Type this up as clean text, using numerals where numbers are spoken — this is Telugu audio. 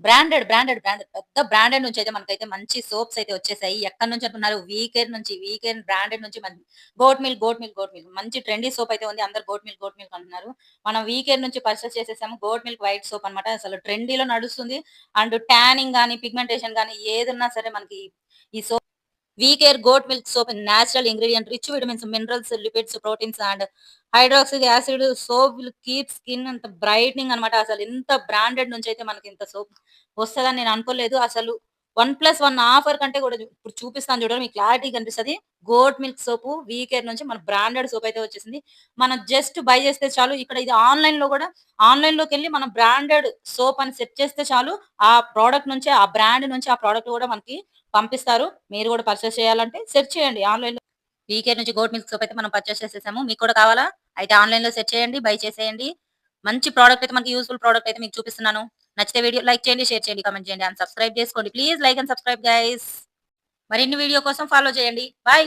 బ్రాండెడ్ పెద్ద బ్రాండెడ్ నుంచి అయితే మనకైతే మంచి సోప్స్ అయితే వచ్చేసాయి. ఎక్కడి నుంచి అనుకున్నారు? వీకేర్ బ్రాండెడ్ నుంచి గోట్ మిల్క్ మంచి ట్రెండీ సోప్ అయితే ఉంది. అందరూ గోట్ మిల్క్ అంటున్నారు. మనం వీకేర్ నుంచి పర్చేస్ చేసేసాము. గోట్ మిల్క్ వైట్ సోప్ అన్నమాట. అసలు ట్రెండీలో నడుస్తుంది. అండ్ టానింగ్ గాని, పిగ్మెంటేషన్ గాని ఏదున్నా సరే మనకి ఈ soap we care goat milk soap natural ingredient rich vitamins, minerals, lipids, proteins and hydroxic acid soap will keep skin అంత బ్రైట్నింగ్ అనమాట. అసలు ఇంత బ్రాండెడ్ నుంచి అయితే మనకి ఇంత సోప్ వస్తదని నేను అనుకోలేదు. అసలు 1+1 ఆఫర్ కంటే కూడా ఇప్పుడు చూపిస్తాను చూడండి. మీకు క్లారిటీ కనిపిస్తది. Goat milk soap we care నుంచి మన బ్రాండెడ్ సోప్ అయితే వచ్చేసింది. మనం జస్ట్ బై చేస్తే చాలు. ఇక్కడ ఇది ఆన్‌లైన్‌లో కూడా ఆన్‌లైన్‌లోకెళ్ళి మనం బ్రాండెడ్ సోప్ అని సెర్చ్ చేస్తే చాలు. ఆ ప్రొడక్ట్ నుంచే ఆ బ్రాండ్ నుంచి ఆ ప్రొడక్ట్ కూడా మనకి పంపిస్తారు. మీరు కూడా పర్చేస్ చేయాలంటే సెర్చ్ చేయండి ఆన్‌లైన్‌లో. వీకేర్ నుంచి గోట్ మిల్క్ సోప్ అయితే మనం పర్చేస్ చేసేసాము. మీకు కూడా కావాలా? అయితే ఆన్‌లైన్‌లో సెర్చ్ చేయండి. బై చేసేయండి. మంచి ప్రొడక్ట్ అయితే మనకి యూజ్‌ఫుల్ ప్రొడక్ట్ అయితే మీకు చూపిస్తున్నాను. నచ్చితే వీడియో లైక్ చేయండి, షేర్ చేయండి, కామెంట్ చేయండి అండ్ సబ్స్క్రైబ్ చేసుకోండి. Please like and subscribe guys. మరిన్ని వీడియో కోసం ఫాలో చేయండి. బై.